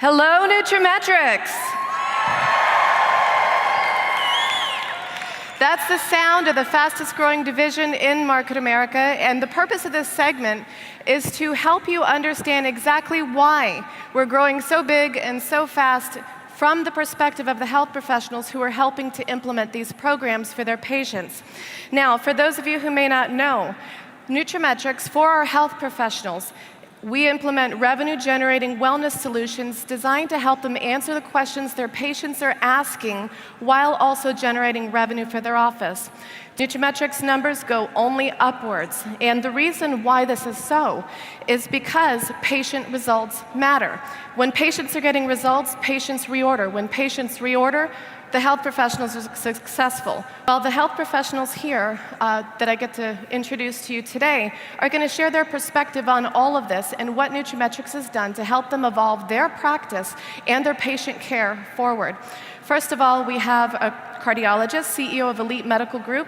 Hello, nutraMetrix. That's the sound of the fastest growing division in Market America, and the purpose of this segment is to help you understand exactly why we're growing so big and so fast from the perspective of the health professionals who are helping to implement these programs for their patients. Now, for those of you who may not know, nutraMetrix, for our health professionals, we implement revenue-generating wellness solutions designed to help them answer the questions their patients are asking while also generating revenue for their office. nutraMetrix numbers go only upwards, and the reason why this is so is because patient results matter. When patients are getting results, patients reorder. When patients reorder, the health professionals are successful. Well, the health professionals here that I get to introduce to you today are going to share their perspective on all of this and what nutraMetrix has done to help them evolve their practice and their patient care forward. First of all, we have a cardiologist, CEO of Elite Medical Group.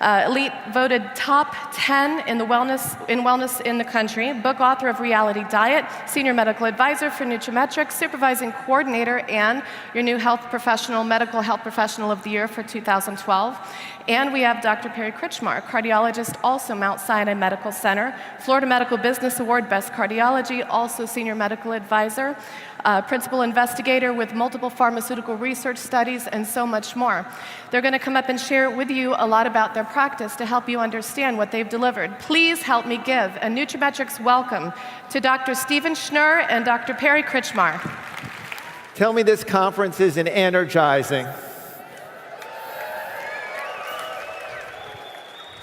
Elite voted top 10 in wellness in the country, book author of Reality Diet, senior medical advisor for nutraMetrix, supervising coordinator, and your new medical health professional of the year for 2012. And we have Dr. Perry Kritschmar, cardiologist, also Mount Sinai Medical Center, Florida Medical Business Award, Best Cardiology, also senior medical advisor, principal investigator with multiple pharmaceutical research studies, and so much more. They're going to come up and share with you a lot about their practice to help you understand what they've delivered. Please help me give a nutraMetrix welcome to Dr. Stephen Schnurr and Dr. Perry Kritschmar. Tell me this conference isn't energizing.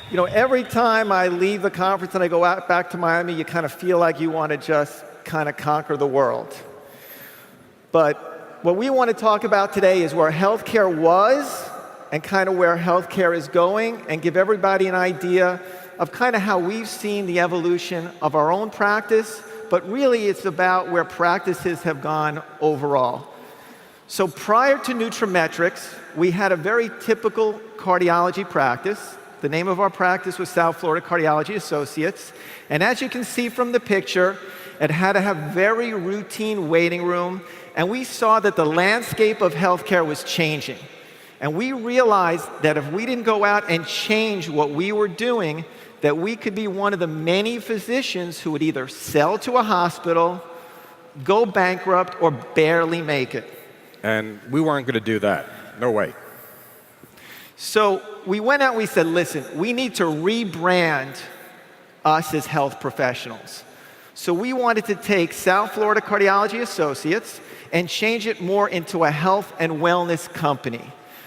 You know, every time I leave the conference and I go out back to Miami, you kind of feel like you want to just kind of conquer the world. But what we want to talk about today is where healthcare was and kind of where healthcare is going, and give everybody an idea of kind of how we've seen the evolution of our own practice, but really it's about where practices have gone overall. So prior to nutraMetrix, we had a very typical cardiology practice. The name of our practice was South Florida Cardiology Associates. And as you can see from the picture, it had to have very routine waiting room. And we saw that the landscape of healthcare was changing. And we realized that if we didn't go out and change what we were doing, that we could be one of the many physicians who would either sell to a hospital, go bankrupt, or barely make it. And we weren't going to do that. No way. So we went out and we said, listen, we need to rebrand us as health professionals. So we wanted to take South Florida Cardiology Associates and change it more into a health and wellness company.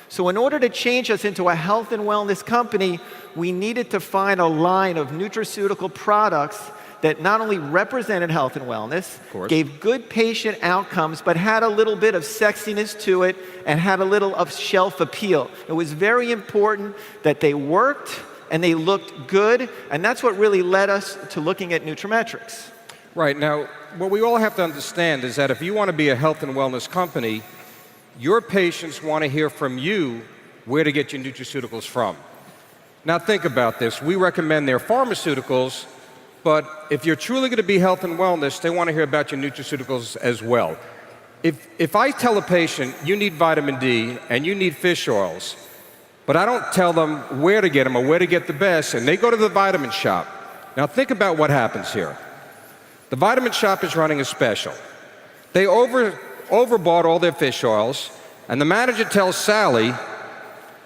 So in order to change us into a health and wellness company, we needed to find a line of nutraceutical products that not only represented health and wellness, gave good patient outcomes, but had a little bit of sexiness to it and had a little of shelf appeal. It was very important that they worked and they looked good, and that's what really led us to looking at nutraMetrix. Right. Now, what we all have to understand is that if you want to be a health and wellness company, your patients want to hear from you where to get your nutraceuticals from. Now think about this. We recommend their pharmaceuticals, but if you're truly going to be health and wellness, they want to hear about your nutraceuticals as well. If I tell a patient, you need vitamin D and you need fish oils, but I don't tell them where to get them or where to get the best, and they go to the vitamin shop. Now think about what happens here. The vitamin shop is running a special. They overbought all their fish oils, and the manager tells Sally,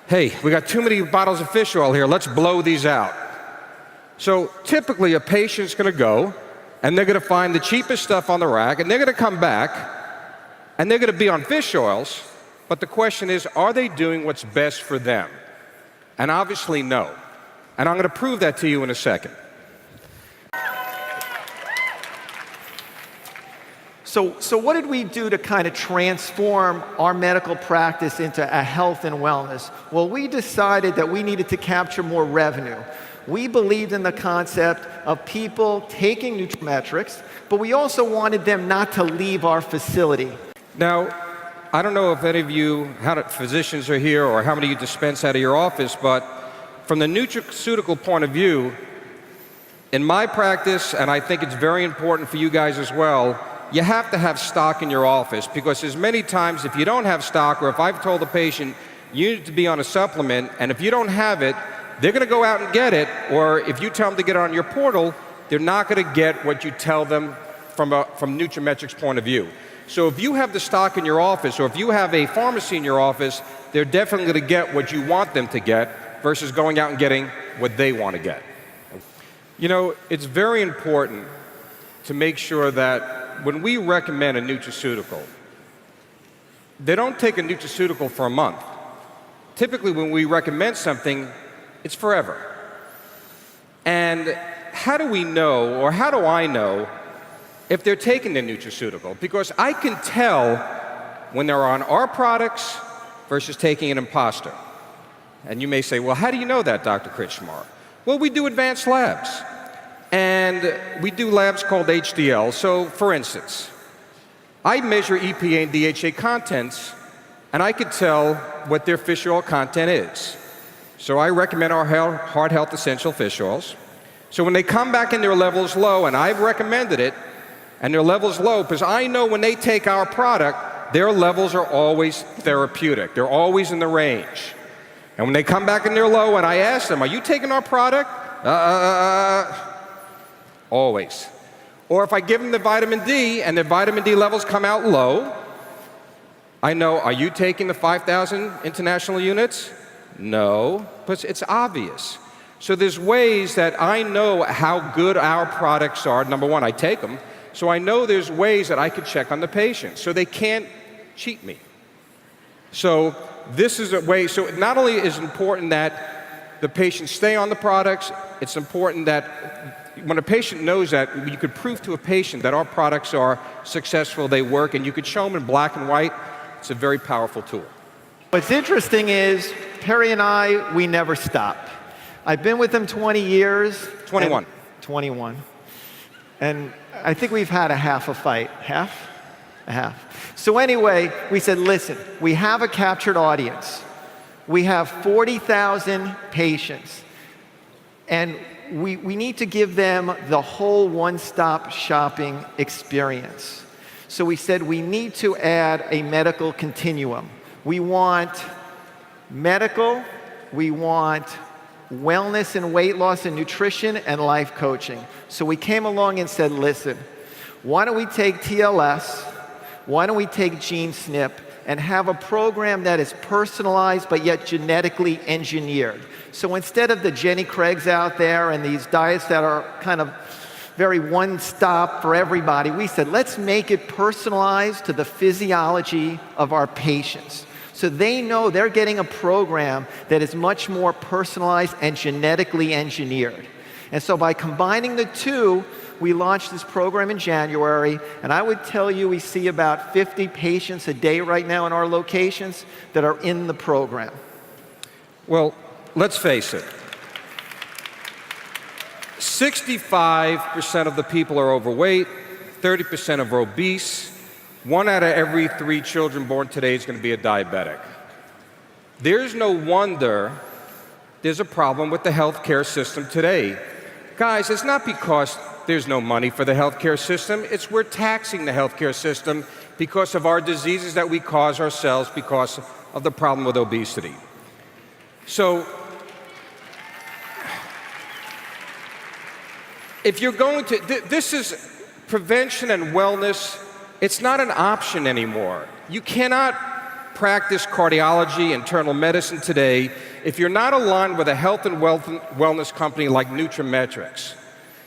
hey, we got too many bottles of fish oil here, let's blow these out. So typically a patient's going to go, and they're going to find the cheapest stuff on the rack, and they're going to come back, and they're going to be on fish oils, but the question is, are they doing what's best for them? And obviously no. And I'm going to prove that to you in a second. So what did we do to kind of transform our medical practice into a health and wellness? Well, we decided that we needed to capture more revenue. We believed in the concept of people taking nutraMetrix, but we also wanted them not to leave our facility. Now, I don't know if any of you, physicians are here or how many you dispense out of your office, but from the nutraceutical point of view, in my practice, and I think it's very important for you guys as well, you have to have stock in your office, because as many times if you don't have stock, or if I've told a patient you need to be on a supplement, and if you don't have it, they're going to go out and get it, or if you tell them to get it on your portal, they're not going to get what you tell them from nutraMetrix' point of view. So if you have the stock in your office, or if you have a pharmacy in your office, they're definitely going to get what you want them to get versus going out and getting what they want to get. You know, it's very important to make sure that when we recommend a nutraceutical, they don't take a nutraceutical for a month. Typically, when we recommend something, it's forever. And how do we know, or how do I know, if they're taking the nutraceutical? Because I can tell when they're on our products versus taking an imposter. And you may say, well, how do you know that, Dr. Kritschmar? Well, we do advanced labs. And we do labs called HDL. So, for instance, I measure EPA and DHA contents, and I could tell what their fish oil content is. So I recommend our Heart Health Essential Fish Oils. So when they come back and their level's low, and I've recommended it, and their level's low, because I know when they take our product, their levels are always therapeutic. They're always in the range. And when they come back and they're low, and I ask them, are you taking our product? Always. Or if I give them the vitamin D, and their vitamin D levels come out low, I know, are you taking the 5,000 international units? No, but it's obvious. So there's ways that I know how good our products are. Number one, I take them. So I know there's ways that I could check on the patient, so they can't cheat me. So this is a way, so not only is it important that the patient stay on the products, it's important that when a patient knows that, you could prove to a patient that our products are successful, they work, and you could show them in black and white. It's a very powerful tool. What's interesting is, Perry and I, we never stop. I've been with him 20 years. 21. 21. And I think we've had a half a fight. Half? A half. So anyway, we said, listen, we have a captured audience. We have 40,000 patients. And we need to give them the whole one-stop shopping experience. So we said we need to add a medical continuum. We want medical, we want wellness and weight loss and nutrition and life coaching. So we came along and said, listen, why don't we take TLS, why don't we take GeneSNP and have a program that is personalized but yet genetically engineered. So instead of the Jenny Craigs out there and these diets that are kind of very one-stop for everybody, we said, let's make it personalized to the physiology of our patients. So they know they're getting a program that is much more personalized and genetically engineered. And so by combining the two, we launched this program in January, and I would tell you we see about 50 patients a day right now in our locations that are in the program. Well, let's face it. 65% of the people are overweight, 30% are obese. 1 out of every 3 children born today is going to be a diabetic. There's no wonder there's a problem with the healthcare system today. Guys, it's not because there's no money for the healthcare system, it's we're taxing the healthcare system because of our diseases that we cause ourselves because of the problem with obesity. So, if you're going to, this is prevention and wellness, it's not an option anymore. You cannot practice cardiology, internal medicine today if you're not aligned with a health and wellness company like nutraMetrix.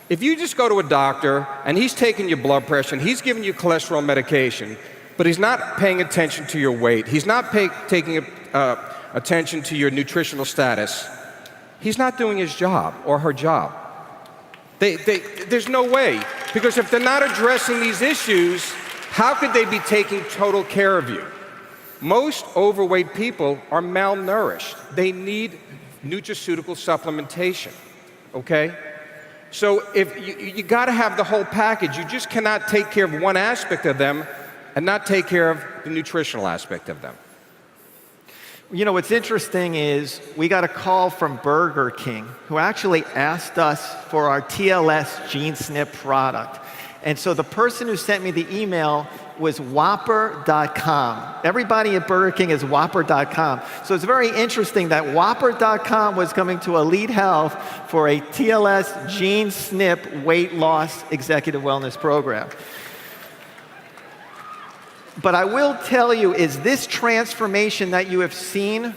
If you just go to a doctor and he's taking your blood pressure and he's giving you cholesterol medication, but he's not paying attention to your weight, he's not taking attention to your nutritional status, he's not doing his job or her job. There's no way, because if they're not addressing these issues, how could they be taking total care of you? Most overweight people are malnourished. They need nutraceutical supplementation, okay? So if you got to have the whole package. You just cannot take care of one aspect of them and not take care of the nutritional aspect of them. You know, what's interesting is we got a call from Burger King, who actually asked us for our TLS GeneSNP product. And so the person who sent me the email was Whopper.com. Everybody at Burger King is Whopper.com. So it's very interesting that Whopper.com was coming to Elite Health for a TLS gene SNP weight loss executive wellness program. But I will tell you, is this transformation that you have seen,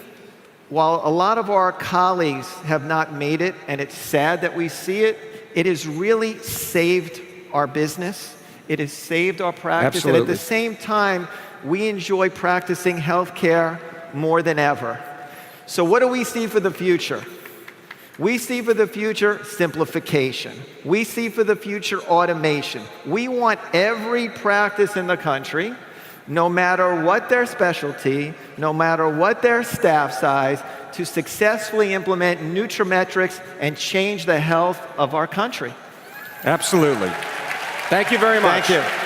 while a lot of our colleagues have not made it, and it's sad that we see it, it has really saved our business. It has saved our practice. Absolutely. And at the same time, we enjoy practicing healthcare more than ever. So what do we see for the future? We see for the future simplification. We see for the future automation. We want every practice in the country, no matter what their specialty, no matter what their staff size, to successfully implement nutraMetrix and change the health of our country. Absolutely. Thank you very much. Thank you.